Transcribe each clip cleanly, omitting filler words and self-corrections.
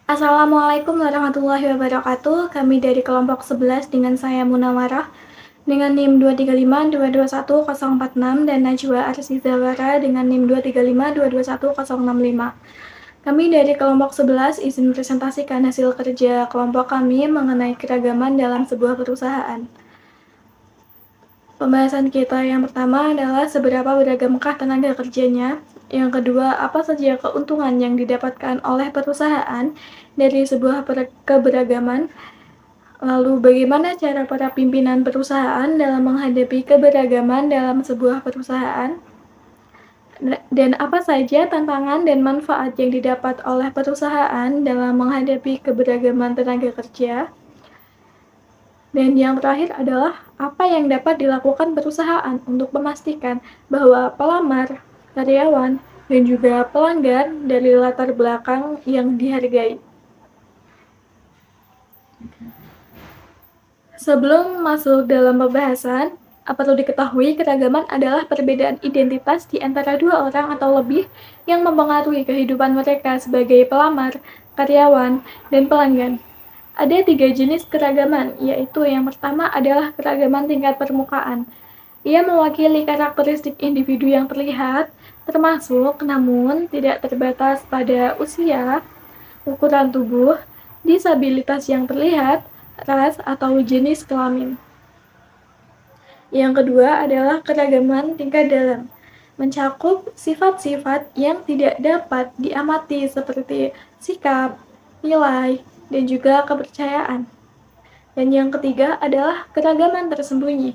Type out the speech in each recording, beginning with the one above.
Assalamualaikum warahmatullahi wabarakatuh. Kami dari kelompok 11 dengan saya Munawarah dengan NIM 235221046 dan Najwa Arsizawara dengan NIM 235221065. Kami dari kelompok 11 izin presentasikan hasil kerja kelompok kami mengenai keragaman dalam sebuah perusahaan. Pembahasan kita yang pertama adalah seberapa beragamkah tenaga kerjanya. Yang kedua, apa saja keuntungan yang didapatkan oleh perusahaan dari sebuah keberagaman. Lalu, bagaimana cara para pimpinan perusahaan dalam menghadapi keberagaman dalam sebuah perusahaan? Dan apa saja tantangan dan manfaat yang didapat oleh perusahaan dalam menghadapi keberagaman tenaga kerja? Dan yang terakhir adalah apa yang dapat dilakukan perusahaan untuk memastikan bahwa pelamar, karyawan, dan juga pelanggan dari latar belakang yang dihargai. Sebelum masuk dalam pembahasan, perlu diketahui keragaman adalah perbedaan identitas di antara dua orang atau lebih yang mempengaruhi kehidupan mereka sebagai pelamar, karyawan, dan pelanggan. Ada 3 jenis keragaman, yaitu yang pertama adalah keragaman tingkat permukaan. Ia mewakili karakteristik individu yang terlihat, termasuk namun tidak terbatas pada usia, ukuran tubuh, disabilitas yang terlihat, ras, atau jenis kelamin. Yang kedua adalah keragaman tingkat dalam, mencakup sifat-sifat yang tidak dapat diamati seperti sikap, nilai, dan juga kepercayaan. Dan yang ketiga adalah keragaman tersembunyi.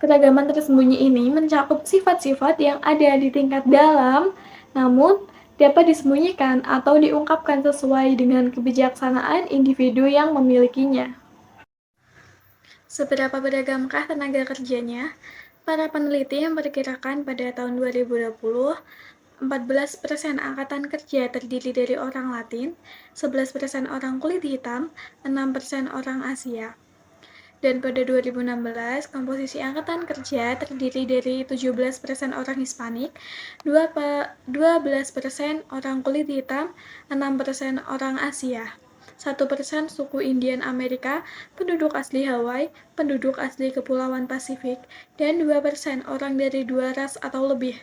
Keragaman tersembunyi ini mencakup sifat-sifat yang ada di tingkat dalam, namun dapat disembunyikan atau diungkapkan sesuai dengan kebijaksanaan individu yang memilikinya. Seberapa beragamkah tenaga kerjanya? Para peneliti memperkirakan pada tahun 2020, 14% angkatan kerja terdiri dari orang Latin, 11% orang kulit hitam, 6% orang Asia. Dan pada 2016, komposisi angkatan kerja terdiri dari 17% orang Hispanik, 12% orang kulit hitam, 6% orang Asia. 1% suku Indian Amerika, penduduk asli Hawaii, penduduk asli Kepulauan Pasifik, dan 2% orang dari dua ras atau lebih.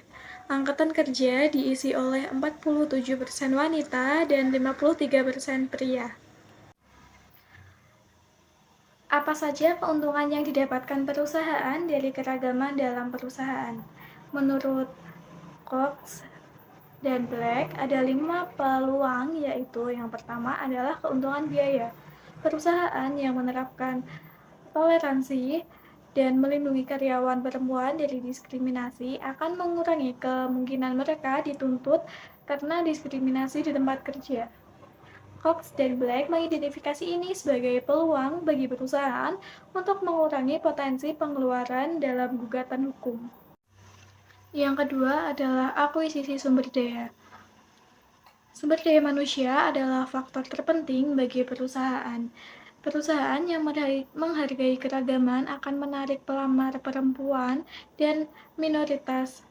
Angkatan kerja diisi oleh 47% wanita dan 53% pria. Apa saja keuntungan yang didapatkan perusahaan dari keragaman dalam perusahaan? Menurut Cox dan Black, ada 5 peluang, yaitu yang pertama adalah keuntungan biaya. Perusahaan yang menerapkan toleransi dan melindungi karyawan perempuan dari diskriminasi akan mengurangi kemungkinan mereka dituntut karena diskriminasi di tempat kerja. Cox dan Black mengidentifikasi ini sebagai peluang bagi perusahaan untuk mengurangi potensi pengeluaran dalam gugatan hukum. Yang kedua adalah akuisisi sumber daya. Sumber daya manusia adalah faktor terpenting bagi perusahaan. Perusahaan yang menghargai keragaman akan menarik pelamar perempuan dan minoritas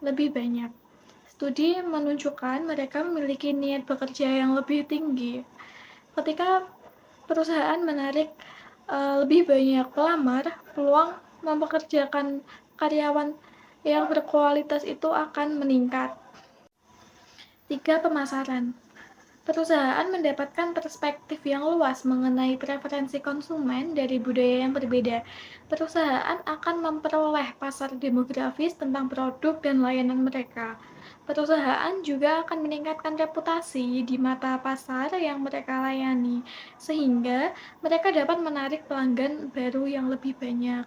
lebih banyak. Studi menunjukkan mereka memiliki niat bekerja yang lebih tinggi. Ketika perusahaan menarik lebih banyak pelamar, peluang mempekerjakan karyawan yang berkualitas itu akan meningkat. 3. Pemasaran. Perusahaan mendapatkan perspektif yang luas mengenai preferensi konsumen dari budaya yang berbeda. Perusahaan akan memperoleh pasar demografis tentang produk dan layanan mereka. Perusahaan juga akan meningkatkan reputasi di mata pasar yang mereka layani, sehingga mereka dapat menarik pelanggan baru yang lebih banyak.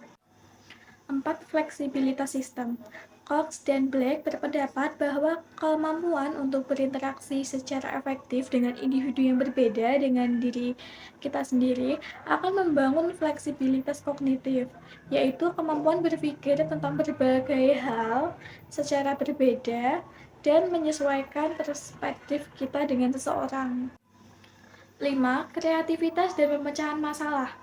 4. Fleksibilitas sistem. Cox dan Black berpendapat bahwa kemampuan untuk berinteraksi secara efektif dengan individu yang berbeda dengan diri kita sendiri akan membangun fleksibilitas kognitif, yaitu kemampuan berpikir tentang berbagai hal secara berbeda dan menyesuaikan perspektif kita dengan seseorang. 5. Kreativitas dan pemecahan masalah.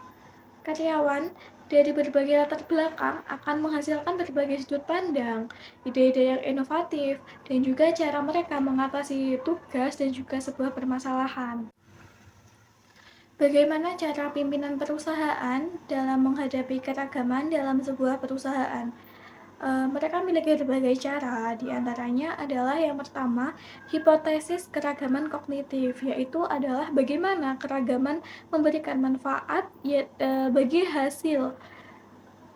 Karyawan dari berbagai latar belakang akan menghasilkan berbagai sudut pandang, ide-ide yang inovatif, dan juga cara mereka mengatasi tugas dan juga sebuah permasalahan. Bagaimana cara pimpinan perusahaan dalam menghadapi keragaman dalam sebuah perusahaan? Mereka memiliki berbagai cara, di antaranya adalah yang pertama, hipotesis keragaman kognitif, yaitu adalah bagaimana keragaman memberikan manfaat bagi hasil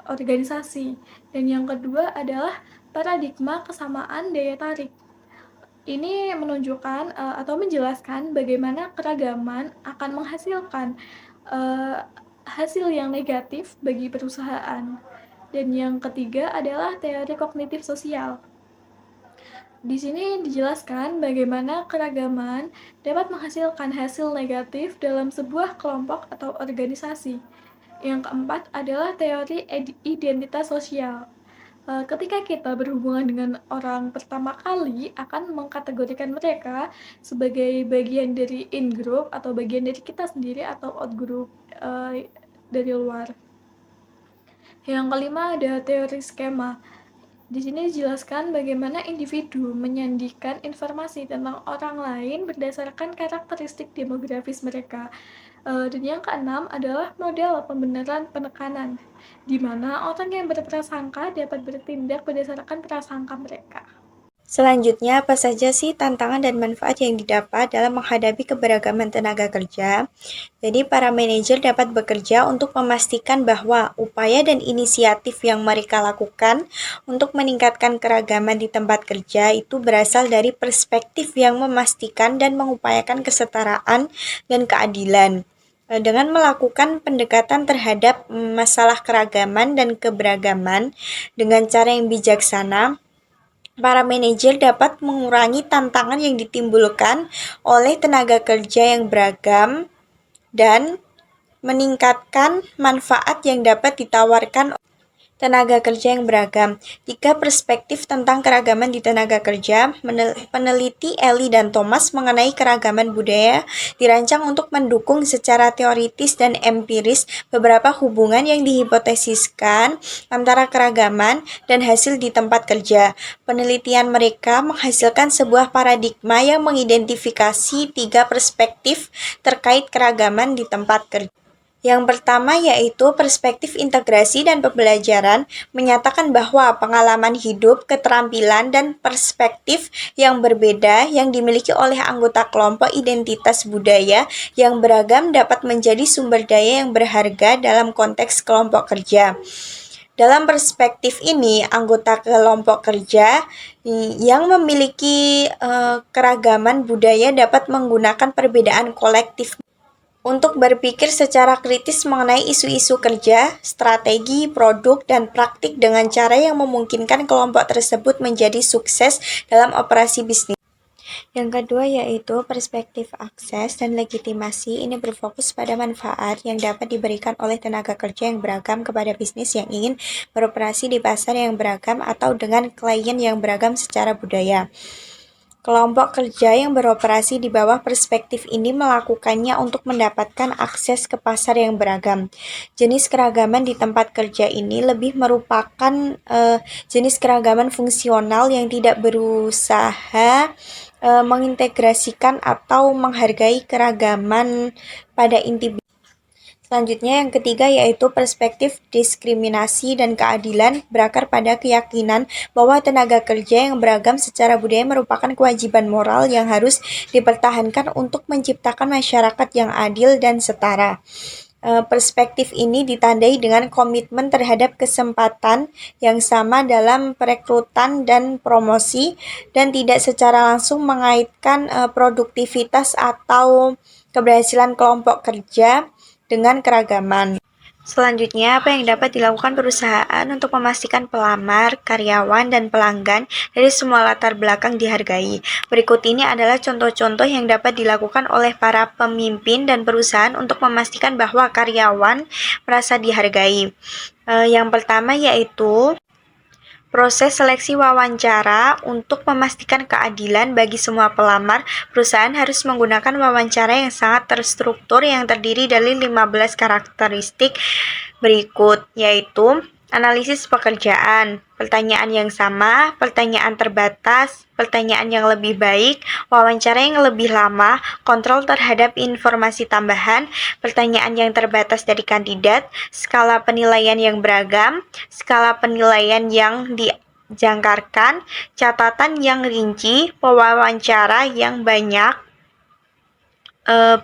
organisasi. Dan yang kedua adalah paradigma kesamaan daya tarik. Ini menunjukkan atau menjelaskan bagaimana keragaman akan menghasilkan hasil yang negatif bagi perusahaan. Dan yang ketiga adalah teori kognitif sosial. Di sini dijelaskan bagaimana keragaman dapat menghasilkan hasil negatif dalam sebuah kelompok atau organisasi. Yang keempat adalah teori identitas sosial. Ketika kita berhubungan dengan orang pertama kali, akan mengkategorikan mereka sebagai bagian dari in-group atau bagian dari kita sendiri atau out-group dari luar. Yang kelima ada teori skema. Di sini dijelaskan bagaimana individu menyandikan informasi tentang orang lain berdasarkan karakteristik demografis mereka. Dan yang keenam adalah model pembenaran penekanan, di mana orang yang berprasangka dapat bertindak berdasarkan prasangka mereka. Selanjutnya, apa saja sih tantangan dan manfaat yang didapat dalam menghadapi keberagaman tenaga kerja? Jadi, para manajer dapat bekerja untuk memastikan bahwa upaya dan inisiatif yang mereka lakukan untuk meningkatkan keragaman di tempat kerja itu berasal dari perspektif yang memastikan dan mengupayakan kesetaraan dan keadilan. Dengan melakukan pendekatan terhadap masalah keragaman dan keberagaman dengan cara yang bijaksana, para manajer dapat mengurangi tantangan yang ditimbulkan oleh tenaga kerja yang beragam dan meningkatkan manfaat yang dapat ditawarkan tenaga kerja yang beragam. 3 perspektif tentang keragaman di tenaga kerja. Peneliti Ellie dan Thomas mengenai keragaman budaya dirancang untuk mendukung secara teoritis dan empiris beberapa hubungan yang dihipotesiskan antara keragaman dan hasil di tempat kerja. Penelitian mereka menghasilkan sebuah paradigma yang mengidentifikasi 3 perspektif terkait keragaman di tempat kerja. Yang pertama yaitu perspektif integrasi dan pembelajaran menyatakan bahwa pengalaman hidup, keterampilan, dan perspektif yang berbeda yang dimiliki oleh anggota kelompok identitas budaya yang beragam dapat menjadi sumber daya yang berharga dalam konteks kelompok kerja. Dalam perspektif ini, anggota kelompok kerja yang memiliki keragaman budaya dapat menggunakan perbedaan kolektif untuk berpikir secara kritis mengenai isu-isu kerja, strategi, produk, dan praktik dengan cara yang memungkinkan kelompok tersebut menjadi sukses dalam operasi bisnis. Yang kedua yaitu perspektif akses dan legitimasi. Ini berfokus pada manfaat yang dapat diberikan oleh tenaga kerja yang beragam kepada bisnis yang ingin beroperasi di pasar yang beragam atau dengan klien yang beragam secara budaya. Kelompok kerja yang beroperasi di bawah perspektif ini melakukannya untuk mendapatkan akses ke pasar yang beragam. Jenis keragaman di tempat kerja ini lebih merupakan jenis keragaman fungsional yang tidak berusaha mengintegrasikan atau menghargai keragaman pada inti. Selanjutnya yang ketiga yaitu perspektif diskriminasi dan keadilan berakar pada keyakinan bahwa tenaga kerja yang beragam secara budaya merupakan kewajiban moral yang harus dipertahankan untuk menciptakan masyarakat yang adil dan setara. Perspektif ini ditandai dengan komitmen terhadap kesempatan yang sama dalam perekrutan dan promosi dan tidak secara langsung mengaitkan produktivitas atau keberhasilan kelompok kerja dengan keragaman. Selanjutnya, apa yang dapat dilakukan perusahaan untuk memastikan pelamar, karyawan, dan pelanggan dari semua latar belakang dihargai? Berikut ini adalah contoh-contoh yang dapat dilakukan oleh para pemimpin dan perusahaan untuk memastikan bahwa karyawan merasa dihargai. Yang pertama yaitu proses seleksi wawancara. Untuk memastikan keadilan bagi semua pelamar, perusahaan harus menggunakan wawancara yang sangat terstruktur yang terdiri dari 15 karakteristik berikut, yaitu analisis pekerjaan, pertanyaan yang sama, pertanyaan terbatas, pertanyaan yang lebih baik, wawancara yang lebih lama, kontrol terhadap informasi tambahan, pertanyaan yang terbatas dari kandidat, skala penilaian yang beragam, skala penilaian yang dijangkarkan, catatan yang rinci, pewawancara yang banyak,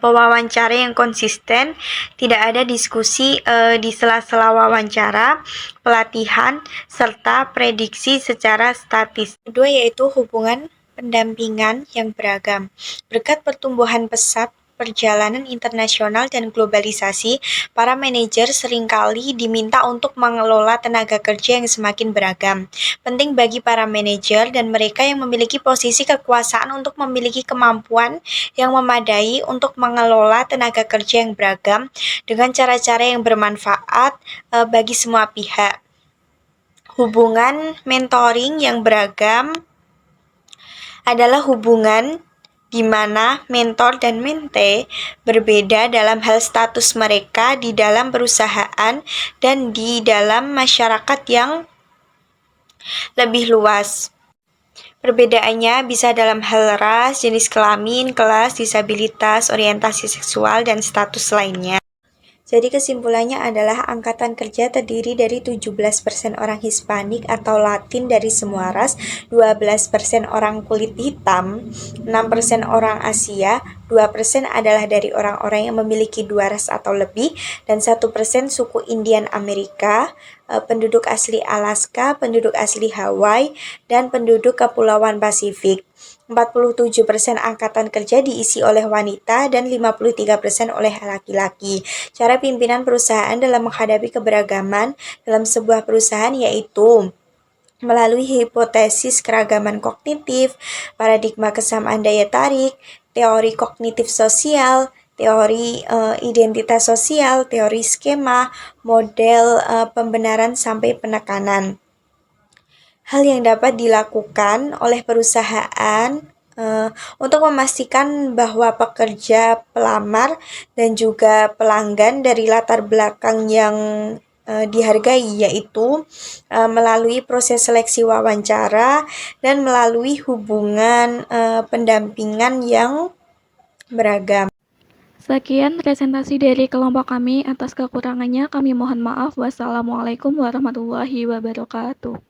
pewawancara yang konsisten, tidak ada diskusi di sela-sela wawancara, pelatihan, serta prediksi secara statistik. Kedua yaitu hubungan pendampingan yang beragam. Berkat pertumbuhan pesat perjalanan internasional dan globalisasi, para manajer seringkali diminta untuk mengelola tenaga kerja yang semakin beragam. Penting bagi para manajer dan mereka yang memiliki posisi kekuasaan untuk memiliki kemampuan yang memadai untuk mengelola tenaga kerja yang beragam dengan cara-cara yang bermanfaat bagi semua pihak. Hubungan mentoring yang beragam adalah hubungan di mana mentor dan mente berbeda dalam hal status mereka di dalam perusahaan dan di dalam masyarakat yang lebih luas. Perbedaannya bisa dalam hal ras, jenis kelamin, kelas, disabilitas, orientasi seksual, dan status lainnya. Jadi kesimpulannya adalah angkatan kerja terdiri dari 17% orang Hispanik atau Latin dari semua ras, 12% orang kulit hitam, 6% orang Asia, 2% adalah dari orang-orang yang memiliki 2 ras atau lebih, dan 1% suku Indian Amerika, penduduk asli Alaska, penduduk asli Hawaii, dan penduduk Kepulauan Pasifik. 47% angkatan kerja diisi oleh wanita dan 53% oleh laki-laki. Cara pimpinan perusahaan dalam menghadapi keberagaman dalam sebuah perusahaan yaitu melalui hipotesis keragaman kognitif, paradigma kesamaan daya tarik, teori kognitif sosial, teori identitas sosial, teori skema, model pembenaran sampai penekanan. Hal yang dapat dilakukan oleh perusahaan untuk memastikan bahwa pekerja, pelamar, dan juga pelanggan dari latar belakang yang dihargai yaitu melalui proses seleksi wawancara dan melalui hubungan pendampingan yang beragam. Sekian presentasi dari kelompok kami. Atas kekurangannya kami mohon maaf. Wassalamualaikum warahmatullahi wabarakatuh.